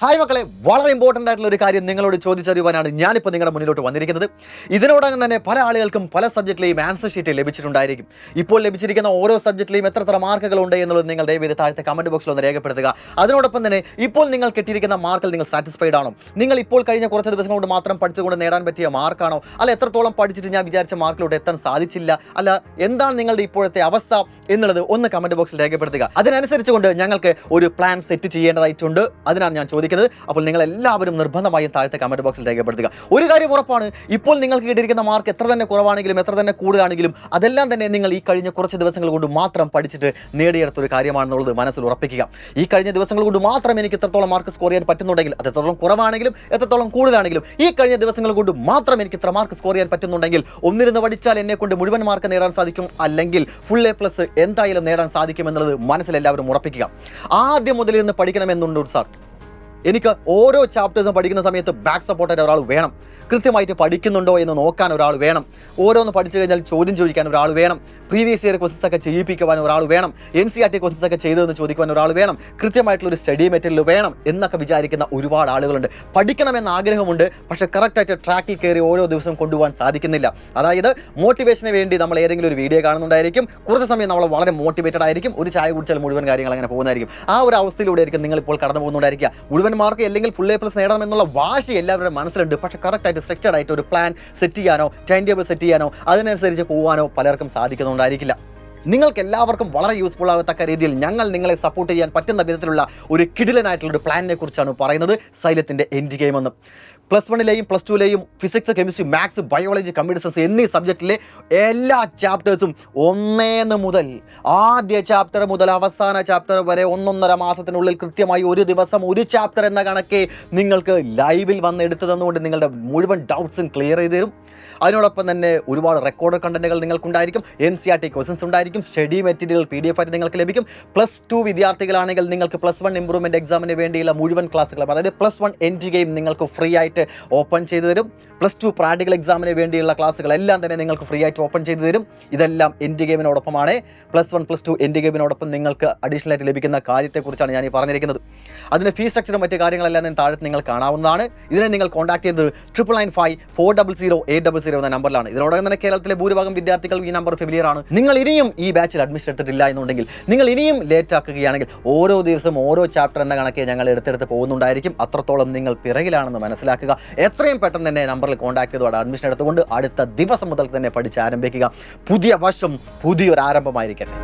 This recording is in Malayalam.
ഹായ് മക്കളെ, വളരെ ഇമ്പോർട്ടൻ്റ് ആയിട്ടുള്ള ഒരു കാര്യം നിങ്ങളോട് ചോദിച്ചറിയുവാനാണ് ഞാനിപ്പോൾ നിങ്ങളുടെ മുന്നിലോട്ട് വന്നിരിക്കുന്നത്. ഇതിനോടകം തന്നെ പല ആളുകൾക്കും പല സബ്ജക്റ്റിലെയും ആൻസർ ഷീറ്റ് ലഭിച്ചിട്ടുണ്ടായിരിക്കും. ഇപ്പോൾ ലഭിച്ചിരിക്കുന്ന ഓരോ സബ്ജക്റ്റിലെയും എത്ര മാർക്കുകളുണ്ട് എന്നുള്ളത് നിങ്ങൾ ദയവേത് താഴത്തെ കമൻറ്റ് ബോക്സിൽ ഒന്ന് രേഖപ്പെടുത്തുക. അതിനോടൊപ്പം തന്നെ ഇപ്പോൾ നിങ്ങൾ കിട്ടിയിരിക്കുന്ന മാർക്കിൽ നിങ്ങൾ സാറ്റിസ്ഫൈഡ് ആണോ? നിങ്ങൾ ഇപ്പോൾ കഴിഞ്ഞ കുറച്ച് ദിവസം കൊണ്ട് മാത്രം പഠിച്ചുകൊണ്ട് നേടാൻ പറ്റിയ മാർക്കാണോ? അല്ല എത്രത്തോളം പഠിച്ചിട്ട് ഞാൻ വിചാരിച്ച മാർക്കിലോട്ട് എത്താൻ സാധിച്ചില്ല? അല്ല എന്താണ് നിങ്ങളുടെ ഇപ്പോഴത്തെ അവസ്ഥ എന്നുള്ളത് ഒന്ന് കമൻറ്റ് ബോക്സിൽ രേഖപ്പെടുത്തുക. അതിനനുസരിച്ചുകൊണ്ട് ഞങ്ങൾക്ക് ഒരു പ്ലാൻ സെറ്റ് ചെയ്യേണ്ടതായിട്ടുണ്ട്. അതിനാണ് ഞാൻ ചോദിക്കുന്നത്. അപ്പോൾ നിങ്ങൾ എല്ലാവരും നിർബന്ധമായും താഴത്തെ കമന്റ് ബോക്സിൽ രേഖപ്പെടുത്തുക. ഒരു കാര്യം ഉറപ്പാണ്, ഇപ്പോൾ നിങ്ങൾക്ക് കിട്ടിയിരിക്കുന്ന മാർക്ക് എത്ര തന്നെ കുറവാണെങ്കിലും എത്ര തന്നെ കൂടുതലാണെങ്കിലും അതെല്ലാം തന്നെ നിങ്ങൾ ഈ കഴിഞ്ഞ കുറച്ച് ദിവസങ്ങൾ കൊണ്ട് മാത്രം പഠിച്ചിട്ട് നേടിയെടുത്ത ഒരു കാര്യമാണെന്നുള്ളത് മനസ്സിൽ ഉറപ്പിക്കുക. ഈ കഴിഞ്ഞ ദിവസങ്ങൾ കൊണ്ട് മാത്രം എനിക്ക് എത്രത്തോളം മാർക്ക് സ്കോർ ചെയ്യാൻ പറ്റുന്നുണ്ടെങ്കിൽ, അത് എത്രത്തോളം കുറവാണെങ്കിലും എത്രത്തോളം കൂടുതലാണെങ്കിലും ഈ കഴിഞ്ഞ ദിവസങ്ങൾ കൊണ്ട് മാത്രം എനിക്ക് ഇത്ര മാർക്ക് സ്കോർ ചെയ്യാൻ പറ്റുന്നുണ്ടെങ്കിൽ ഒന്നിരുന്ന് പഠിച്ചാൽ എന്നെ കൊണ്ട് മുഴുവൻ മാർക്ക് നേടാൻ സാധിക്കും, അല്ലെങ്കിൽ ഫുൾ A+ എന്തായാലും നേടാൻ സാധിക്കും എന്നുള്ളത് മനസ്സിൽ എല്ലാവരും ഉറപ്പിക്കുക. ആദ്യം മുതൽ നിന്ന് പഠിക്കണമെന്നുണ്ട് സാർ. എനിക്ക് ഓരോ ചാപ്റ്റേഴ്സും പഠിക്കുന്ന സമയത്ത് ബാക്ക് സപ്പോർട്ടായിട്ട് ഒരാൾ വേണം. കൃത്യമായിട്ട് പഠിക്കുന്നുണ്ടോ എന്ന് നോക്കാൻ ഒരാൾ വേണം. ഓരോന്ന് പഠിച്ചു കഴിഞ്ഞാൽ ചോദ്യം ചോദിക്കാൻ ഒരാൾ വേണം. പ്രീവിയസ് ഇയർ ക്വസ്റ്റൻസ് ഒക്കെ ചെയ്യിപ്പിക്കുവാൻ ഒരാൾ വേണം. NCERT ക്വസ്റ്റൻസ് ഒക്കെ ചെയ്തതെന്ന് ചോദിക്കുവാൻ ഒരാൾ വേണം. കൃത്യമായിട്ടുള്ളൊരു സ്റ്റഡി മെറ്റീരിയൽ വേണം എന്നൊക്കെ വിചാരിക്കുന്ന ഒരുപാട് ആളുകളുണ്ട്. പഠിക്കണമെന്ന ആഗ്രഹമുണ്ട്, പക്ഷേ കറക്റ്റായിട്ട് ട്രാക്കിൽ കയറി ഓരോ ദിവസവും കൊണ്ടുപോകാൻ സാധിക്കുന്നില്ല. അതായത് മോട്ടിവേഷന് വേണ്ടി നമ്മൾ ഏതെങ്കിലും ഒരു വീഡിയോ കാണുന്നുണ്ടായിരിക്കും, കുറച്ച് സമയം നമ്മൾ വളരെ മോട്ടിവേറ്റഡ് ആയിരിക്കും, ഒരു ചായ കുടിച്ചാൽ മുഴുവൻ കാര്യങ്ങൾ അങ്ങനെ പോകുന്നതായിരിക്കും. ആ ഒരു അവസ്ഥയിലൂടെ ആയിരിക്കും നിങ്ങൾ ഇപ്പോൾ കടന്നു പോകുന്നുണ്ടായിരിക്കുക. മുഴുവൻ മാർക്ക് അല്ലെങ്കിൽ ഫുൾ A+ നേടണം എന്നുള്ള വാശി എല്ലാവരുടെ മനസ്സിലുണ്ട്. പക്ഷേ കറക്റ്റായിട്ട് സ്ട്രക്ചർഡ് ആയിട്ട് ഒരു പ്ലാൻ സെറ്റ് ചെയ്യാനോ ടൈം ടേബിൾ സെറ്റ് ചെയ്യാനോ അതിനനുസരിച്ച് പോകാനോ പലർക്കും സാധിക്കുന്നുണ്ടായിരിക്കില്ല. നിങ്ങൾക്ക് എല്ലാവർക്കും വളരെ യൂസ്ഫുൾ ആകത്തക്ക രീതിയിൽ ഞങ്ങൾ നിങ്ങളെ സപ്പോർട്ട് ചെയ്യാൻ പറ്റുന്ന വിധത്തിലുള്ള ഒരു കിടിലനായിട്ടുള്ളൊരു പ്ലാനിനെ കുറിച്ചാണ് പറയുന്നത്. സൈലത്തിൻ്റെ എൻഡ് ഗെയിം എന്ന്. +1ലെയും +2ലെയും physics, chemistry, maths, biology, computer science എന്നീ സബ്ജക്റ്റിലെ എല്ലാ ചാപ്റ്റേഴ്സും ഒന്നേന്ന് മുതൽ ആദ്യ ചാപ്റ്റർ മുതൽ അവസാന ചാപ്റ്റർ വരെ 1.5 മാസത്തിനുള്ളിൽ കൃത്യമായി ഒരു ദിവസം ഒരു ചാപ്റ്റർ എന്ന കണക്കെ നിങ്ങൾക്ക് ലൈവിൽ വന്ന് എടുത്തു തന്നുകൊണ്ട് നിങ്ങളുടെ മുഴുവൻ ഡൗട്ട്സും ക്ലിയർ ചെയ്ത് തരും. അതിനോടൊപ്പം തന്നെ ഒരുപാട് റെക്കോർഡ് കണ്ടന്റുകൾ നിങ്ങൾക്കുണ്ടായിരിക്കും. NCERT ക്വസ്റ്റൻസ് ഉണ്ടായിരിക്കും. സ്റ്റഡി മെറ്റീരിയൽ PDF ആയിട്ട് നിങ്ങൾക്ക് ലഭിക്കും. +2 വിദ്യാർത്ഥികളാണെങ്കിൽ നിങ്ങൾക്ക് +1 ഇംപ്രൂവ്മെൻറ്റ് എക്സാമിന് വേണ്ടിയുള്ള മുഴുവൻ ക്ലാസ്സുകളും, അതായത് +1 എൻഡ് ഗെയിം നിങ്ങൾക്ക് ഫ്രീ ആയിട്ട് ഓപ്പൺ ചെയ്തു തരും. +2 പ്രാക്ടിക്കൽ എക്സാമിന് വേണ്ടിയുള്ള ക്ലാസ്സുകളെല്ലാം തന്നെ നിങ്ങൾക്ക് ഫ്രീ ആയിട്ട് ഓപ്പൺ ചെയ്തു തരും. ഇതെല്ലാം എൻഡ് ഗെയിമിനോടൊപ്പമാണ്. +1 +2 എൻഡ് ഗെയിമിനോടൊപ്പം നിങ്ങൾക്ക് അഡീഷണൽ ആയിട്ട് ലഭിക്കുന്ന കാര്യത്തെക്കുറിച്ചാണ് ഞാൻ ഈ പറഞ്ഞിരിക്കുന്നത്. അതിൻ്റെ ഫീസ് സ്ട്രക്ചറും മറ്റു കാര്യങ്ങളെല്ലാം ഞാൻ താഴത്ത് നിങ്ങൾ കാണാവുന്നതാണ്. ഇതിനെ നിങ്ങൾ കോൺടാക്ട് ചെയ്യുന്നത് 9954000800 എന്ന നമ്പറിലാണ്. ഇതിനോടകം തന്നെ കേരളത്തിലെ ഭൂരിഭാഗം വിദ്യാർത്ഥികൾ ഈ നമ്പർ ഫെമിലിയർ ആണ്. നിങ്ങൾ ഇനിയും ഈ ബാച്ചിൽ അഡ്മിഷൻ എടുത്തിട്ടില്ല എന്നുണ്ടെങ്കിൽ, നിങ്ങൾ ഇനിയും ലേറ്റ് ആക്കുകയാണെങ്കിൽ ഓരോ ദിവസം ഓരോ ചാപ്റ്റർ എന്ന കണക്കെ ഞങ്ങൾ എടുത്തെടുത്ത് പോകുന്നുണ്ടായിരിക്കും. അത്രത്തോളം നിങ്ങൾ പിറകിലാണെന്ന് മനസ്സിലാക്കുക. എത്രയും പെട്ടെന്ന് തന്നെ നമ്പറിൽ കോൺടാക്ട് ചെയ്തോടെ അഡ്മിഷൻ എടുത്തുകൊണ്ട് അടുത്ത ദിവസം മുതൽ തന്നെ പഠിച്ച് ആരംഭിക്കുക. പുതിയ വർഷം പുതിയൊരു ആരംഭമായിരിക്കട്ടെ.